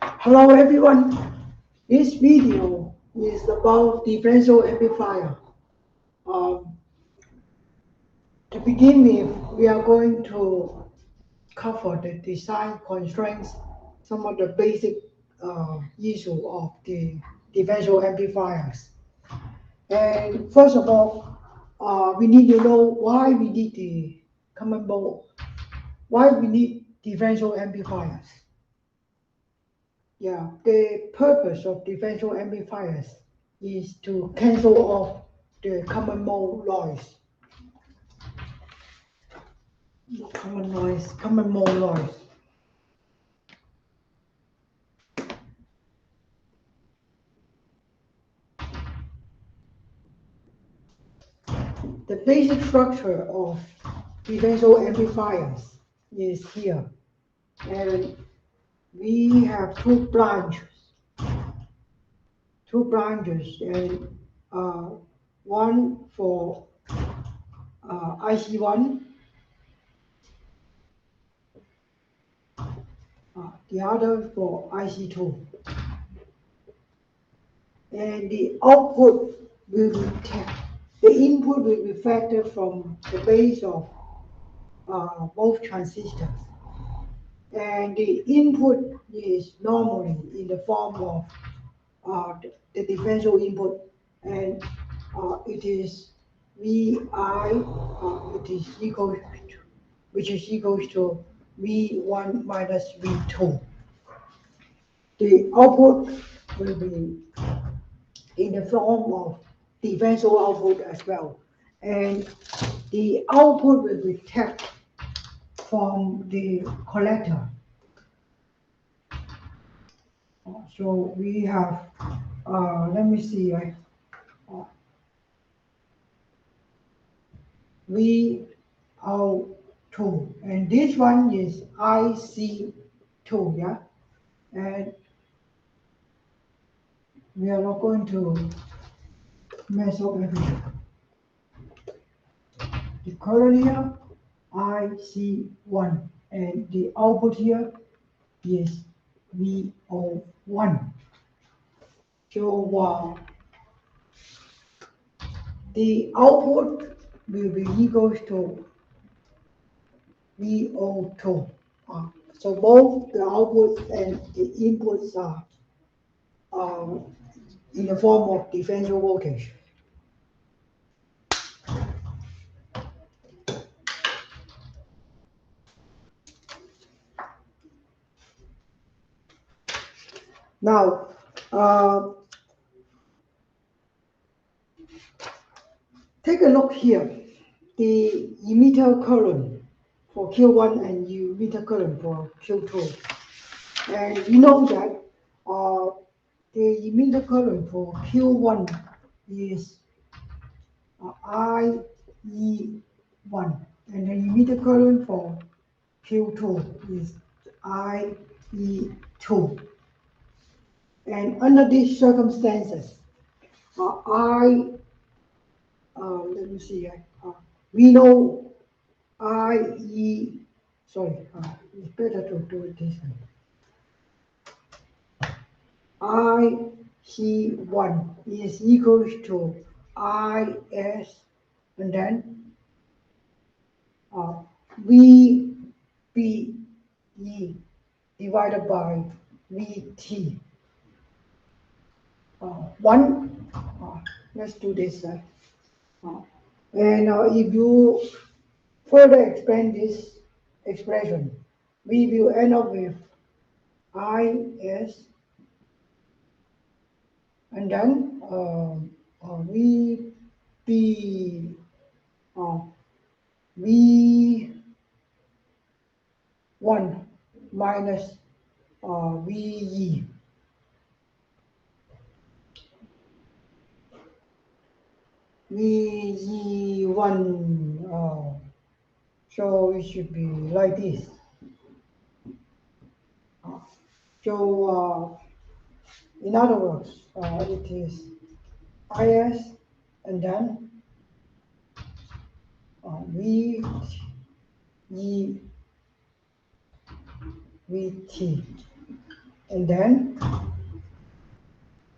Hello everyone. This video is about differential amplifier. Um, to begin with, we are going to cover the design constraints, some of the basic issue of the differential amplifiers. And first of all, we need to know why we need the common mode, why we need differential amplifiers. Yeah, the purpose of differential amplifiers is to cancel off the common mode noise. Common mode noise. The basic structure of differential amplifiers is here, and we have two branches, and one for IC1, the other for IC2, and the output will be the input will be factored from the base of both transistors, and the input is normally in the form of the differential input, and it is Vi, it is equal to, which is equal to V1 minus V2. The output will be in the form of differential output as well, and the output will be tapped from the collector. So we have, let me see, VO2, and this one is IC2, yeah, and we are not going to mess up everything. The current here, IC1, and the output here is VO1. So the output will be equal to VO2. So both the outputs and the inputs are in the form of differential voltage. Now, take a look here. The emitter current for Q1 and emitter current for Q2. And you know that the emitter current for Q1 is IE1, and the emitter current for Q2 is IE2. And under these circumstances, let me see, we know it's better to do it this way. IC1 is equal to IS, and then VBE divided by VT. Let's do this. And if you further expand this expression, we will end up with IS, and then VB, V1 minus VE. VE1, so it should be like this. So in other words, it is IS, and then E VT, and then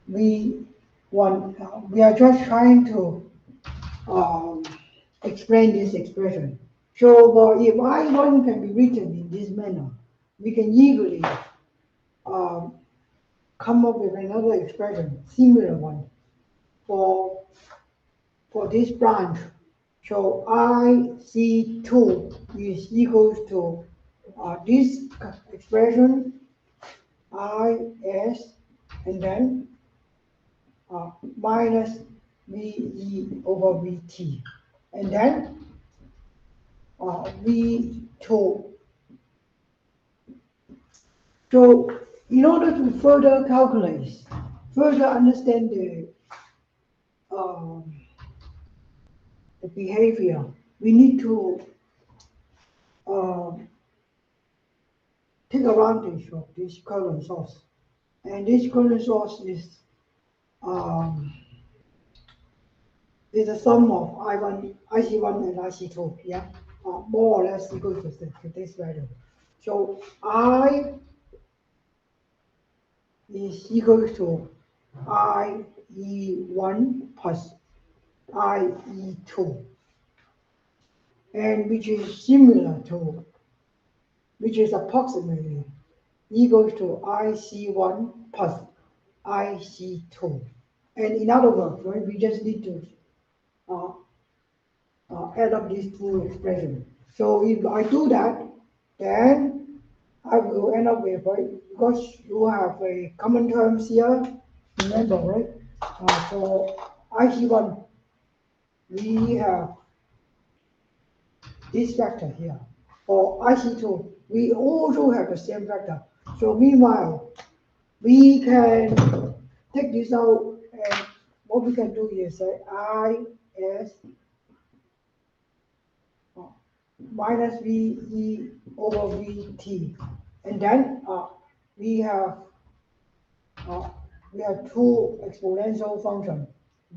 we are just trying to um, explain this expression. So if I1 can be written in this manner, we can easily um, come up with another expression, similar one, for this branch. So IC2 is equals to this expression IS, and then minus VE over VT, and then V2. So in order to further calculate, further understand um, the behavior, we need to uh, take advantage of this current source. And this current source um, is the sum of I1, IC1 and IC2, yeah, more or less equal to this value. So I is equal to IE1 plus IE2, and which is similar to, which is approximately equal to IC1 plus IC2. And in other words, right, we just need to uh, add up these two expressions. So if I do that, then I will end up with, right, because you have a common terms here, remember, right? For IC1, we have this factor here. For IC2, we also have the same factor. So meanwhile, we can take this out, and what we can do is say IS minus VE over VT, and then uh, we have two exponential functions,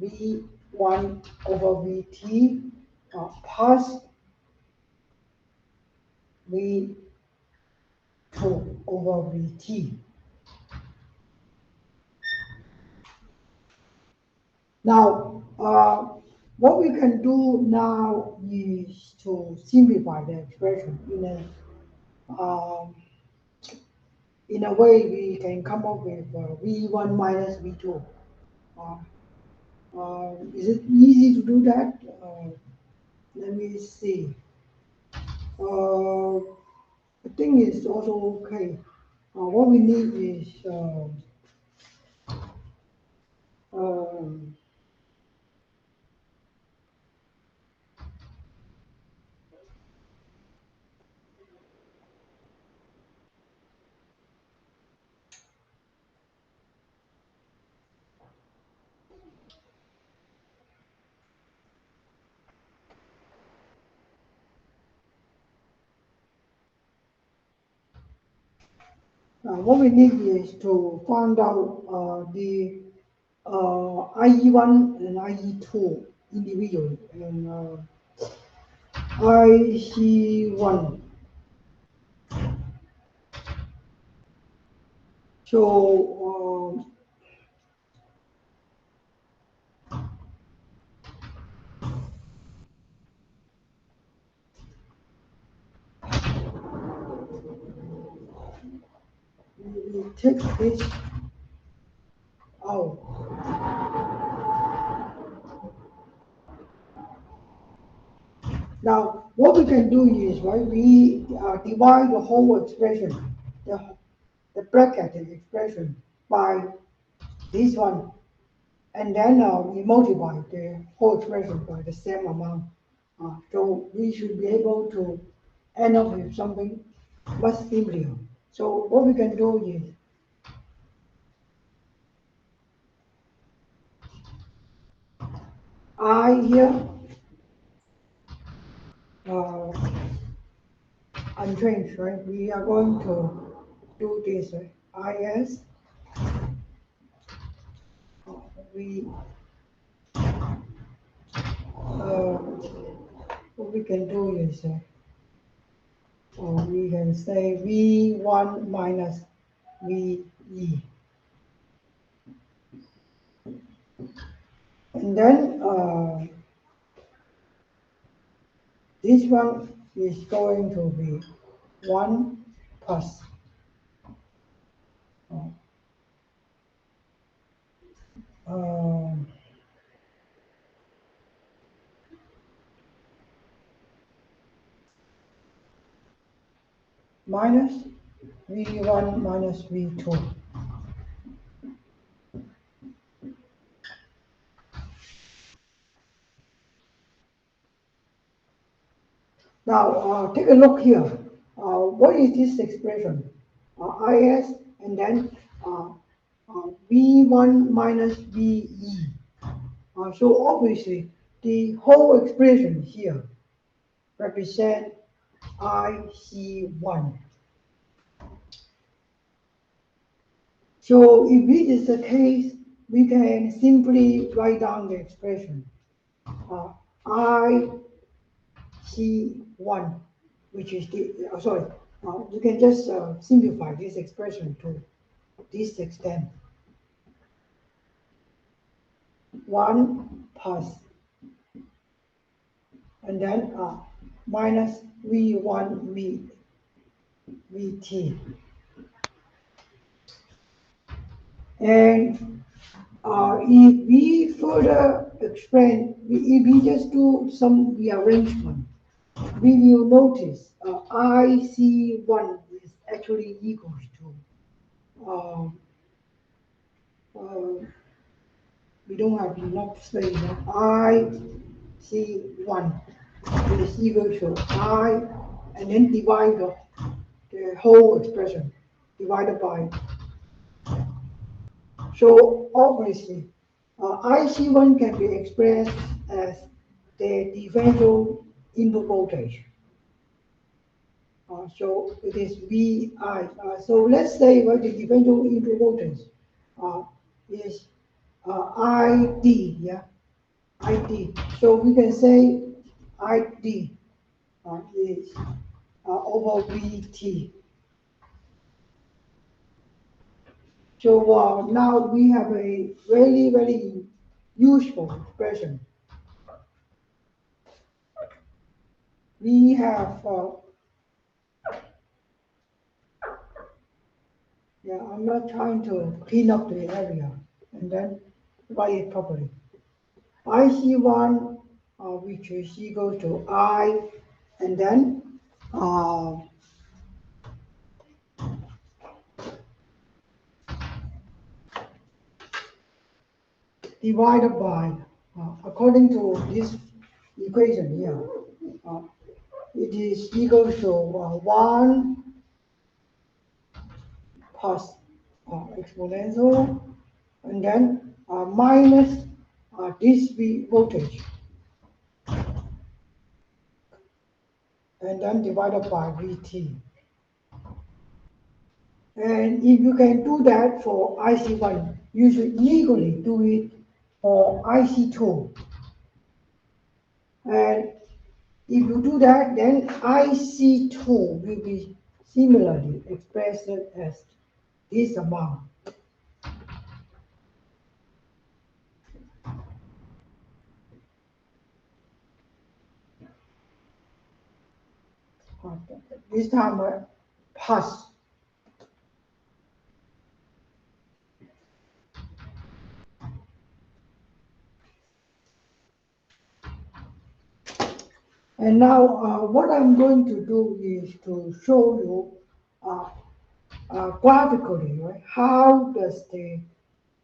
V1 over VT plus V2 over VT. Now, what we can do now is to simplify the expression in a way we can come up with V1 minus V2. Uh, is it easy to do that? Let me see. I think it's also okay. What we need is um, what we need is to find out the IE1 and IE2 individually, and IC1. So we take this out. Now, what we can do is, right, we divide the whole expression, the bracketed expression, by this one, and then we multiply the whole expression by the same amount. So we should be able to end up with something much simpler. So what we can do is I here uh, unchanged, right? We are going to do this, right? IS. We what we can do is or we can say V1 minus VE. And then this one is going to be 1 plus minus V1 minus V2. Now take a look here. What is this expression? IS and then V1 minus VE. So obviously the whole expression here represent IC1. So if this is the case, we can simply write down the expression IC1, which is the, you can just simplify this expression to this extent. 1 plus, and then minus V1 VT. And if we further expand, if we just do some rearrangement, we will notice IC1 is actually equals to, we don't have enough space, IC1 is equal to I, and then divide the whole expression, divided by. So obviously, IC1 can be expressed as the differential input voltage. So it is VI. So let's say the differential input voltage is ID, yeah, ID. So we can say ID is over VT. So now we have a very, very useful expression. We have, I'm not trying to clean up the area and then write it properly. IC1, which is equal to I, and then divided by, according to this equation here, it is equal to 1 plus exponential, and then minus this V voltage, and then divided by VT. And if you can do that for IC1, you should equally do it for IC2. And if you do that, then IC2 will be similarly expressed as this amount. This time plus. And now what I'm going to do is to show you graphically, right, how does the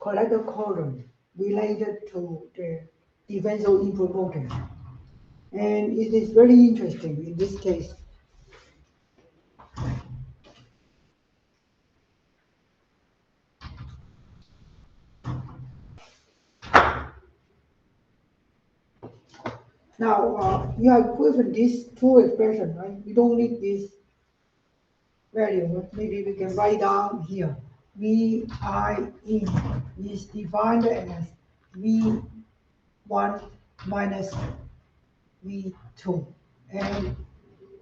collector current related to the differential input voltage. And it is very interesting in this case. Now, you have given these two expressions, right? You don't need this value. Maybe we can write down here. VI in is defined as V1 minus V2. And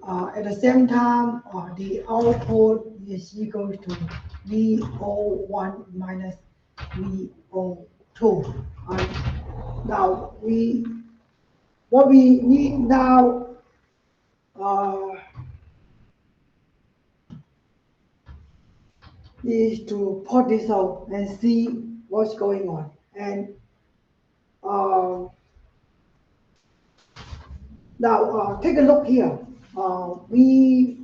At the same time, the output is equal to VO1 minus VO2. Right? Now what we need now uh, is to plot this out and see what's going on. And uh, now take a look here. We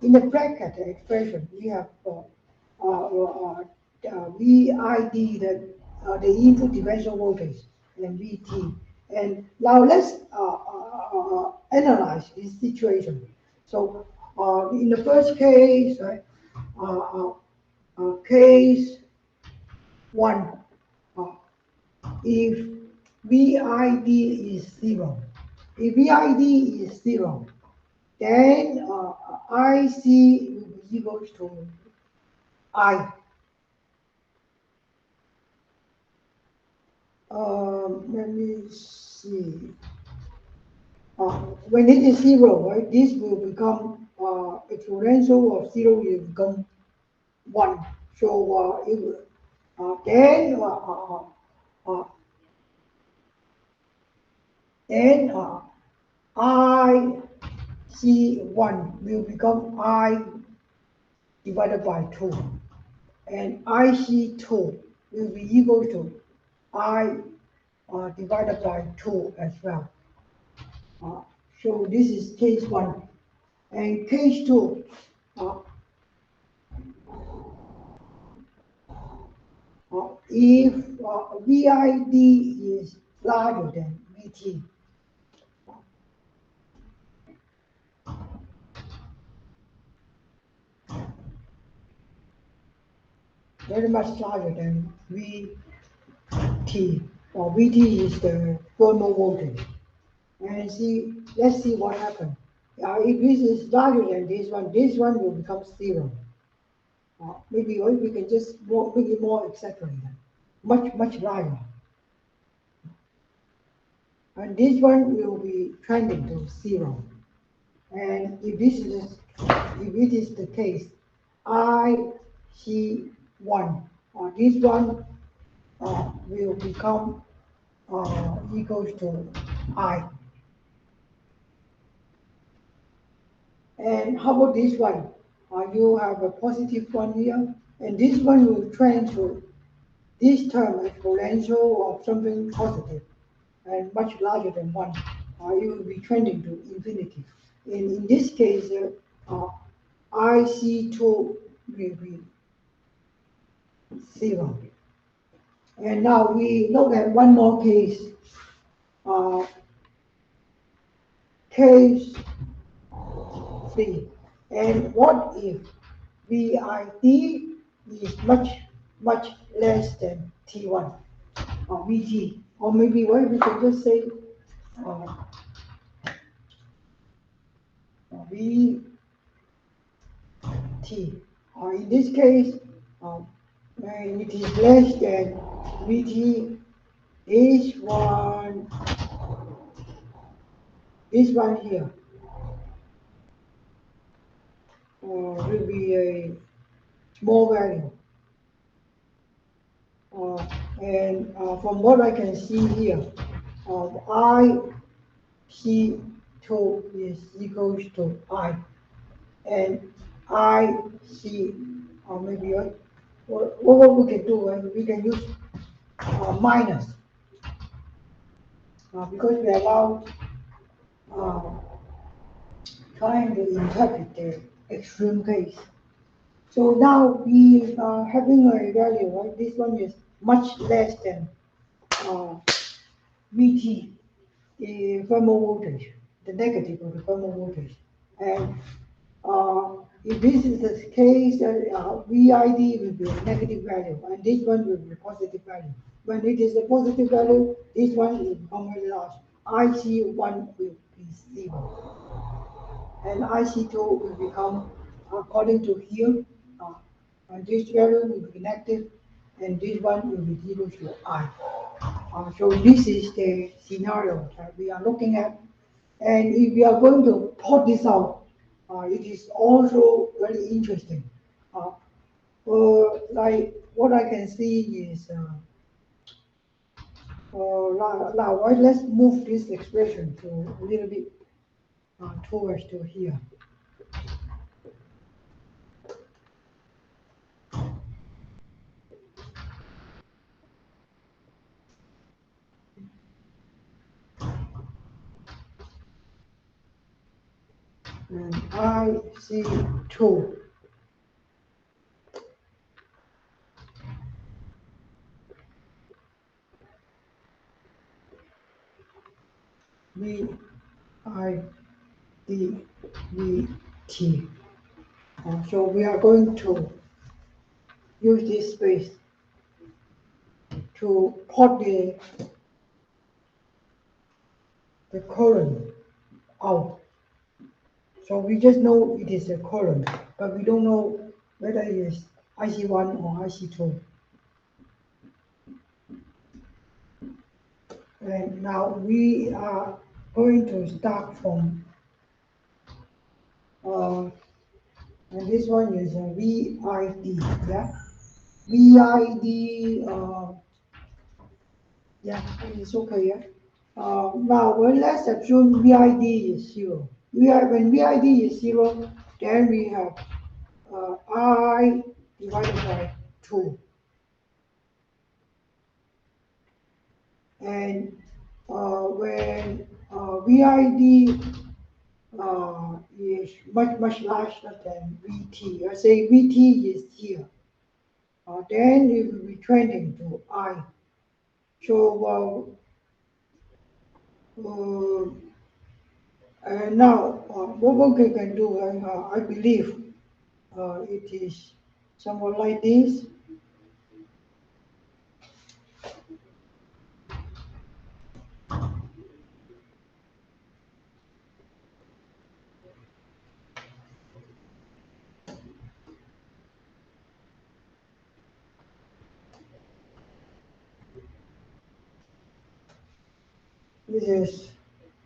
in the bracket expression we have VID, the input differential voltage, and VT. And now let's analyze this situation. So in the first case, right, uh, case one, uh, if VID is zero, if VID is zero, then IC will be equal to I. Let me see. When it is zero, right, this will become exponential of zero will become one. So it will, then I C1 will become I divided by 2, and IC2 will be equal to I divided by 2 as well. So this is case 1. And case 2, if VID is larger than VT, very much larger than VT, or VT is the thermal voltage. And let's see what happens. If this is larger than this one will become zero. Maybe we can just make it more exaggerated, much larger. And this one will be trending to zero. And if it is the case, I see one, this one will become equals to I. And how about this one? You have a positive one here, and this one will trend to this term exponential of something positive and much larger than one. It will be trending to infinity. And in this case, IC2 will be zero. And now we look at one more case. Case 3. And what if VID is much less than T1 or VG? Or maybe what we can just say VT. In this case, when it is less than VT, this one here will be a small value. And from what I can see here, IC2 is equals to I, and IC, or maybe what we can do, we can use minus, because we are now trying to interpret the extreme case. So now we are having a value, right? This one is much less than VT, the thermal voltage, the negative of the thermal voltage. And if this is the case, VID will be a negative value, and this one will be a positive value. When it is a positive value, this one will become very large. IC1 will be zero, and IC2 will become, according to here, and this value will be negative, and this one will be equal to I. So this is the scenario that we are looking at. And if we are going to plot this out, it is also very interesting. Uh, like what I can see is, now let's move this expression to a little bit towards to here. And I see two. V I D V T. So we are going to use this space to plot the current out. So we just know it is a current, but we don't know whether it is IC1 or IC2. And now we are going to start from, and this one is a VID, yeah? VID, yeah, it's okay, yeah? Now, well, let's assume VID is 0. When VID is 0, then we have I divided by 2. And when VID is much larger than VT, I say VT is here, then it will be trending to I. So and now what we can do, I believe it is somewhat like this. This is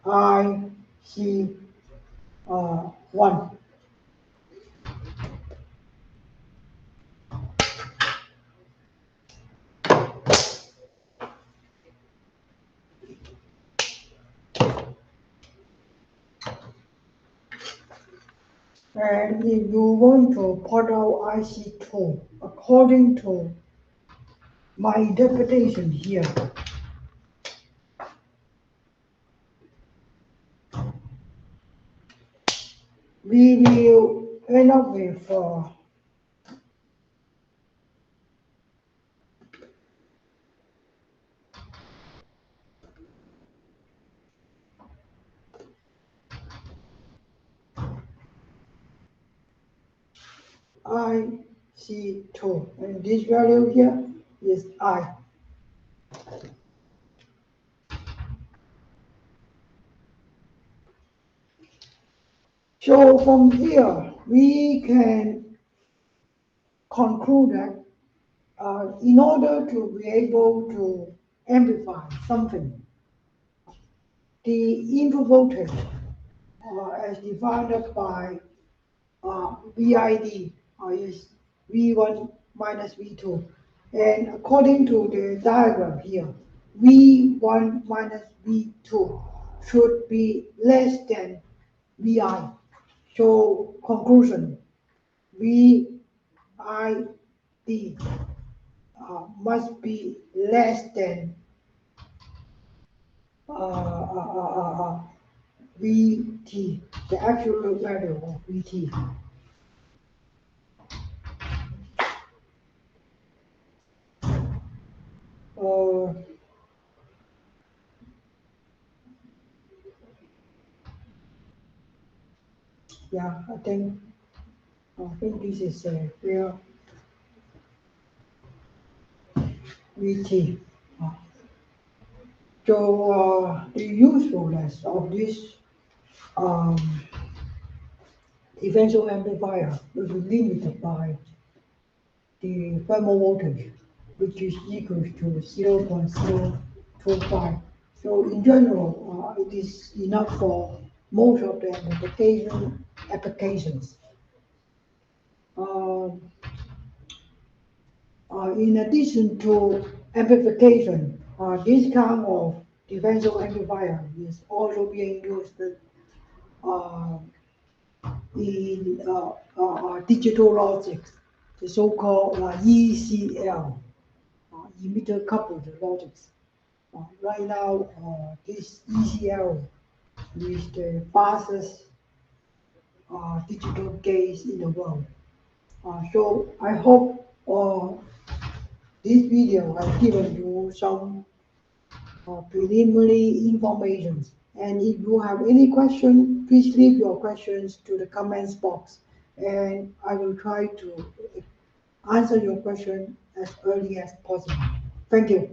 I C 1. And if you want to plot out IC2 according to my interpretation here, we will end up with IC2, and this value here is I. So from here, we can conclude that in order to be able to amplify something, the input voltage as defined by VID is V1 minus V2. And according to the diagram here, V1 minus V2 should be less than VI. So conclusion, VID must be less than VT, the actual value of VT. Yeah, I think this is a real VT. So the usefulness of this um, differential amplifier will be limited by the thermal voltage, which is equal to 0.025. So in general, it is enough for most of the applications. Um, in addition to amplification, this kind of differential amplifier is also being used uh, in digital logics, the so-called ECL, emitter coupled logics. Right now, this ECL is the fastest digital gates in the world. So I hope this video has given you some preliminary information. And if you have any question, please leave your questions to the comments box, and I will try to answer your question as early as possible. Thank you.